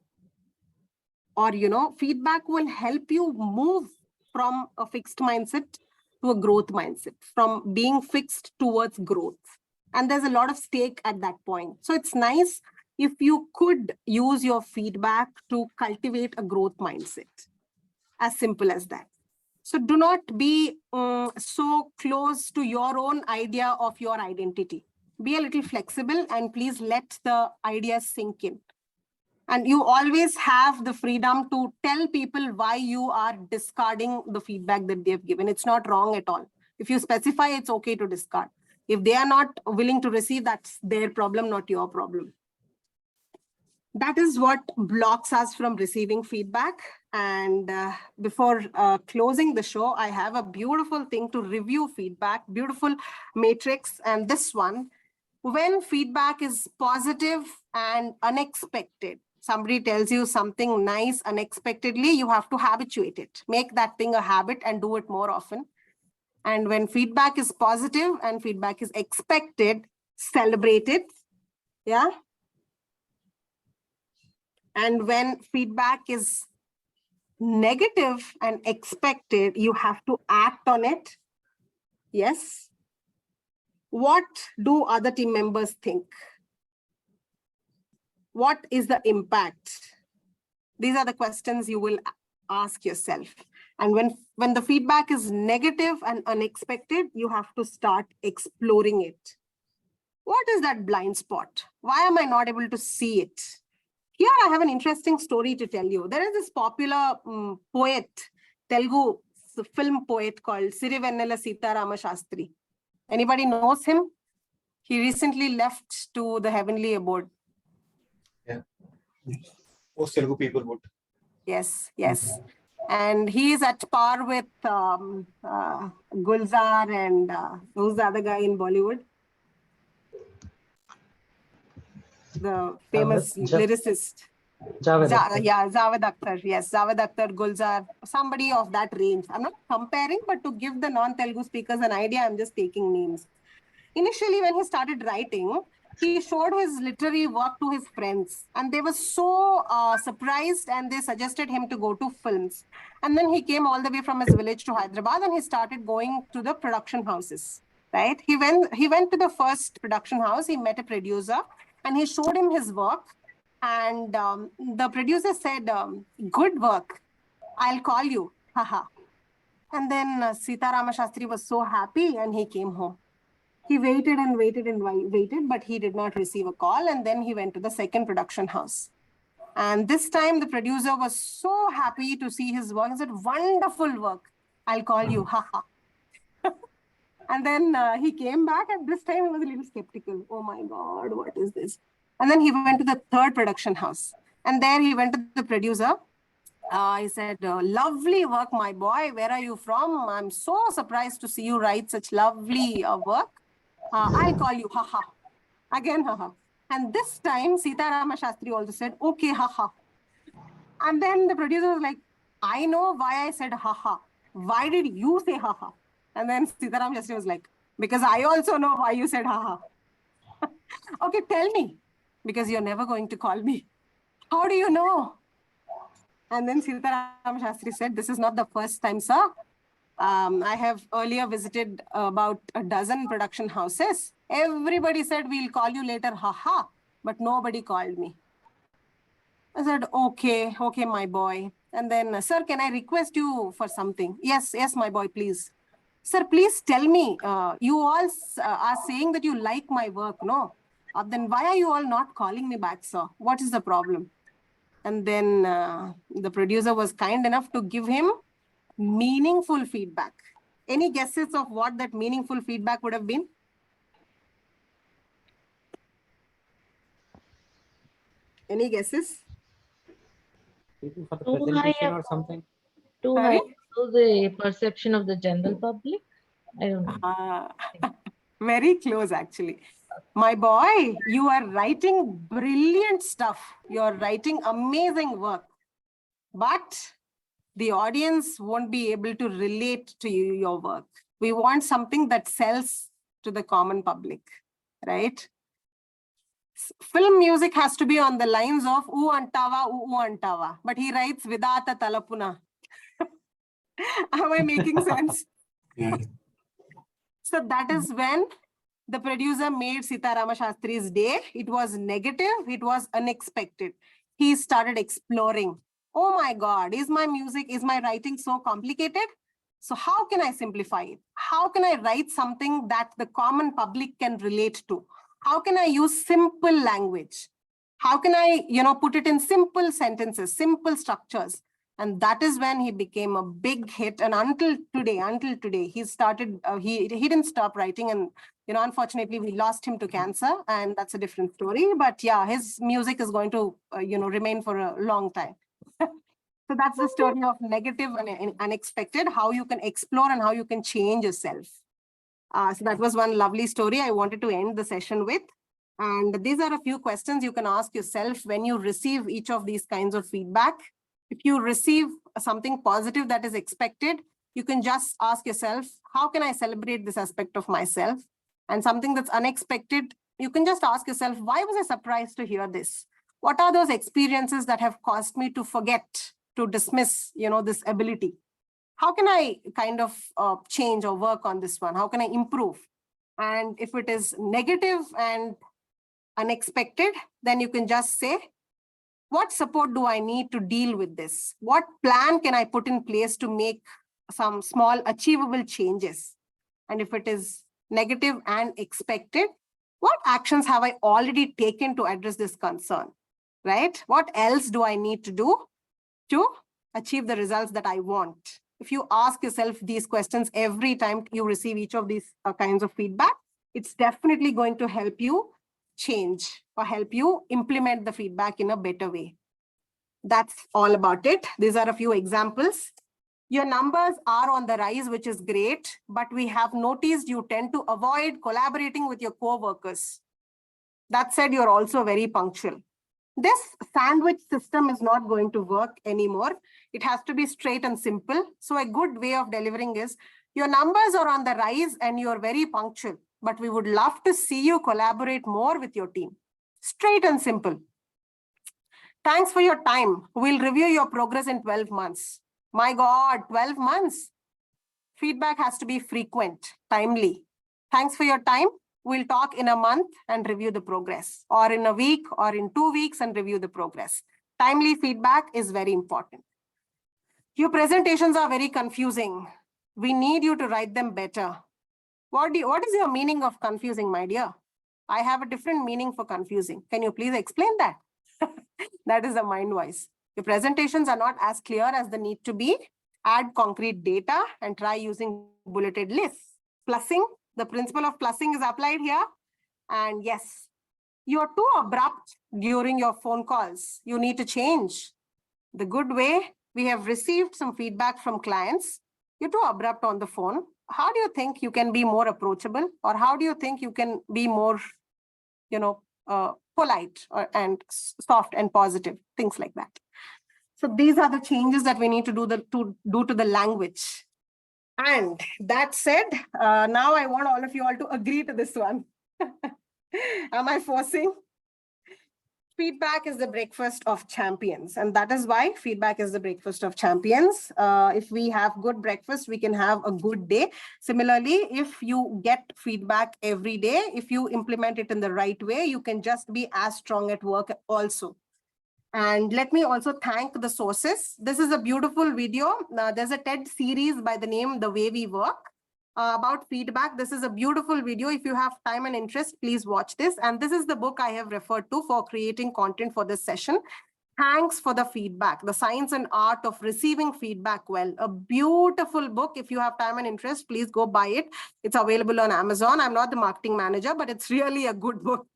Or, feedback will help you move from a fixed mindset to a growth mindset, from being fixed towards growth. And there's a lot of stake at that point. So it's nice if you could use your feedback to cultivate a growth mindset. As simple as that. So do not be so close to your own idea of your identity. Be a little flexible and please let the ideas sink in. And you always have the freedom to tell people why you are discarding the feedback that they've given. It's not wrong at all. If you specify, it's okay to discard. If they are not willing to receive, that's their problem, not your problem. That is what blocks us from receiving feedback. And before closing the show, I have a beautiful thing to review feedback, beautiful matrix. And this one, when feedback is positive and unexpected, somebody tells you something nice unexpectedly, you have to habituate it. Make that thing a habit and do it more often. And when feedback is positive and feedback is expected, celebrate it. Yeah. And when feedback is negative and expected, you have to act on it. Yes. What do other team members think? What is the impact? These are the questions you will ask yourself. And when the feedback is negative and unexpected, you have to start exploring it. What is that blind spot? Why am I not able to see it? Here I have an interesting story to tell you. There is this popular poet, Telugu film poet called Sirivennela Sitharama Shastri. Anybody knows him? He recently left to the heavenly abode. Yeah. Most Telugu people would. Yes, yes. And he is at par with Gulzar and who's the other guy in Bollywood? The famous lyricist. Javed Akhtar. Javed Akhtar. Yes, Javed Akhtar, Gulzar, somebody of that range. I'm not comparing, but to give the non-Telugu speakers an idea, I'm just taking names. Initially, when he started writing, he showed his literary work to his friends, and they were so surprised, and they suggested him to go to films. And then he came all the way from his village to Hyderabad, and he started going to the production houses. Right? He went to the first production house. He met a producer, and he showed him his work. And the producer said, "Good work. I'll call you." Haha. And then Sitharama Shastri was so happy, and he came home. He waited and waited and waited, but he did not receive a call. And then he went to the second production house. And this time the producer was so happy to see his work. He said, "Wonderful work. I'll call you." Haha. And then he came back, and this time he was a little skeptical. Oh my God, what is this? And then he went to the third production house. And there he went to the producer. He said, "Lovely work, my boy. Where are you from? I'm so surprised to see you write such lovely work. I'll call you." Haha. Again, haha. And this time, Sitharama Shastri also said, "Okay, haha." And then the producer was like, "I know why I said haha. Why did you say haha?" And then Sitharama Shastri was like, "Because I also know why you said haha." "Okay, tell me." "Because you're never going to call me." "How do you know?" And then Sitharama Shastri said, "This is not the first time, sir. I have earlier visited about a dozen production houses. Everybody said, 'We'll call you later, haha,' but nobody called me." I said, okay, my boy. And then, "Sir, can I request you for something?" Yes, my boy, please." "Sir, please tell me, you all are saying that you like my work, no? Then why are you all not calling me back, sir? What is the problem?" And then the producer was kind enough to give him meaningful feedback. Any guesses of what that meaningful feedback would have been? Any guesses? Maybe for the Too high presentation or up. something. Too Sorry? high to the perception of the general public. I don't know. Very close, actually. My boy, you are writing brilliant stuff. You're writing amazing work. But the audience won't be able to relate to your work. We want something that sells to the common public, right? Film music has to be on the lines of "oo antava," but he writes "vidata talapuna." Am I making sense? Yeah. So that is when the producer made Sitharama Shastri's day. It was negative. It was unexpected. He started exploring. Oh my God, is my writing so complicated? So how can I simplify it? How can I write something that the common public can relate to? How can I use simple language? How can I, put it in simple sentences, simple structures? And that is when he became a big hit. And until today, he started, he didn't stop writing. And, unfortunately, we lost him to cancer, and that's a different story. But yeah, his music is going to, remain for a long time. So that's the story of negative and unexpected, how you can explore and how you can change yourself. So that was one lovely story I wanted to end the session with. And these are a few questions you can ask yourself when you receive each of these kinds of feedback. If you receive something positive that is expected, you can just ask yourself, how can I celebrate this aspect of myself? And something that's unexpected, you can just ask yourself, why was I surprised to hear this? What are those experiences that have caused me to forget to dismiss, this ability. How can I kind of change or work on this one? How can I improve? And if it is negative and unexpected, then you can just say, what support do I need to deal with this? What plan can I put in place to make some small achievable changes? And if it is negative and expected, what actions have I already taken to address this concern, right? What else do I need to do to achieve the results that I want? If you ask yourself these questions every time you receive each of these kinds of feedback, it's definitely going to help you change or help you implement the feedback in a better way. That's all about it. These are a few examples. Your numbers are on the rise, which is great, but we have noticed you tend to avoid collaborating with your co-workers. That said, you're also very punctual. This sandwich system is not going to work anymore. It has to be straight and simple. So a good way of delivering is your numbers are on the rise and you're very punctual, but we would love to see you collaborate more with your team. Straight and simple. Thanks for your time. We'll review your progress in 12 months. My God, 12 months. Feedback has to be frequent, timely. Thanks for your time. We'll talk in a month and review the progress, or in a week or in 2 weeks and review the progress. Timely feedback is very important. Your presentations are very confusing. We need you to write them better. What is your meaning of confusing, my dear? I have a different meaning for confusing. Can you please explain that? That is the mind voice. Your presentations are not as clear as they need to be. Add concrete data and try using bulleted lists. Plussing, the principle of plussing is applied here. And yes, you're too abrupt during your phone calls. You need to change. The good way, we have received some feedback from clients. You're too abrupt on the phone. How do you think you can be more approachable? Or how do you think you can be more, polite and soft and positive, things like that. So these are the changes that we need to do to the language. And that said, now I want all of you all to agree to this one. Am I forcing? Feedback is the breakfast of champions. And that is why feedback is the breakfast of champions. If we have good breakfast, we can have a good day. Similarly, if you get feedback every day, if you implement it in the right way, you can just be as strong at work also. And let me also thank the sources. This is a beautiful video. There's a TED series by the name The Way We Work about feedback. This is a beautiful video. If you have time and interest, please watch this. And this is the book I have referred to for creating content for this session. Thanks for the feedback, The Science and Art of Receiving Feedback Well. A beautiful book. If you have time and interest, please go buy it. It's available on Amazon. I'm not the marketing manager, but it's really a good book.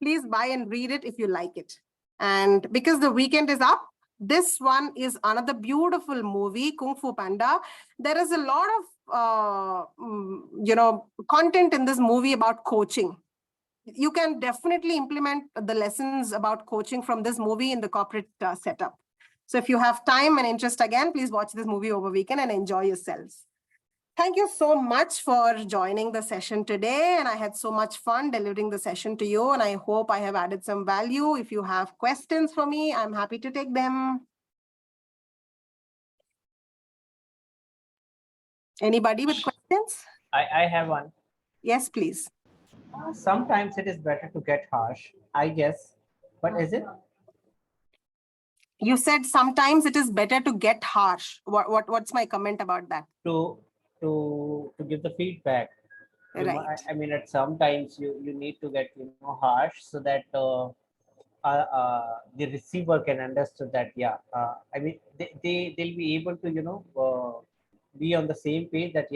Please buy and read it if you like it. And because the weekend is up, this one is another beautiful movie, Kung Fu Panda. There is a lot of, content in this movie about coaching. You can definitely implement the lessons about coaching from this movie in the corporate setup. So if you have time and interest again, please watch this movie over weekend and enjoy yourselves. Thank you so much for joining the session today. And I had so much fun delivering the session to you. And I hope I have added some value. If you have questions for me, I'm happy to take them. Anybody with questions? I have one. Yes, please. Sometimes it is better to get harsh, I guess. But is it? You said sometimes it is better to get harsh. What's my comment about that? To give the feedback. Right. I mean, at sometimes you need to get harsh so that the receiver can understand that I mean they'll be able to be on the same page that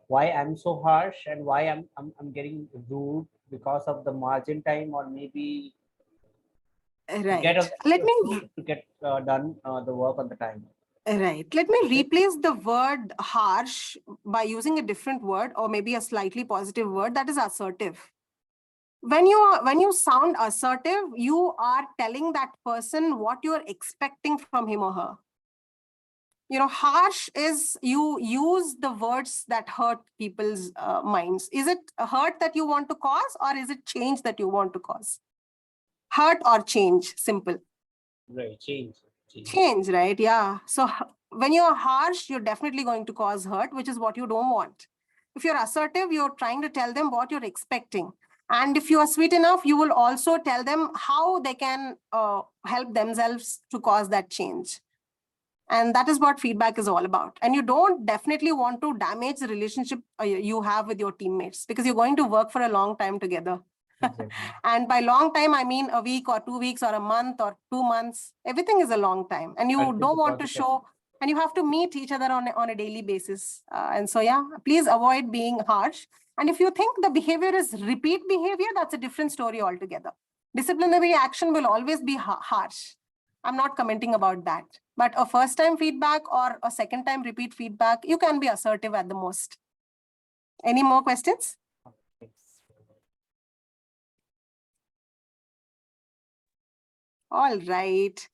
why I'm so harsh and why I'm getting rude because of the margin time, or maybe right. to get done the work on the time. Right. Let me replace the word harsh by using a different word, or maybe a slightly positive word, that is assertive. When you sound assertive, you are telling that person what you're expecting from him or her. Harsh is you use the words that hurt people's minds. Is it a hurt that you want to cause, or is it change that you want to cause? Hurt or change, simple. Right, change. Change, right? Yeah. So when you're harsh, you're definitely going to cause hurt, which is what you don't want. If you're assertive, you're trying to tell them what you're expecting. And if you are sweet enough, you will also tell them how they can help themselves to cause that change. And that is what feedback is all about. And you don't definitely want to damage the relationship you have with your teammates, because you're going to work for a long time together. And by long time, I mean a week or 2 weeks or a month or 2 months. Everything is a long time. And you don't want to show, and you have to meet each other on a daily basis. And so, yeah, please avoid being harsh. And if you think the behavior is repeat behavior, that's a different story altogether. Disciplinary action will always be harsh. I'm not commenting about that. But a first time feedback or a second time repeat feedback, you can be assertive at the most. Any more questions? All right.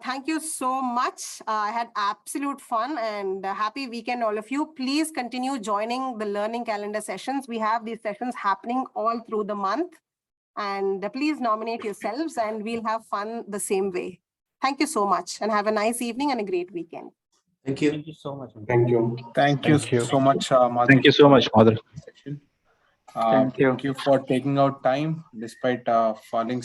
Thank you so much. I had absolute fun and happy weekend, all of you. Please continue joining the learning calendar sessions. We have these sessions happening all through the month. And please nominate yourselves and we'll have fun the same way. Thank you so much and have a nice evening and a great weekend. Thank you. Thank you so much. Thank you. Thank you so much, Madhuri. Thank you so much, Madhuri. Thank you for taking out time despite falling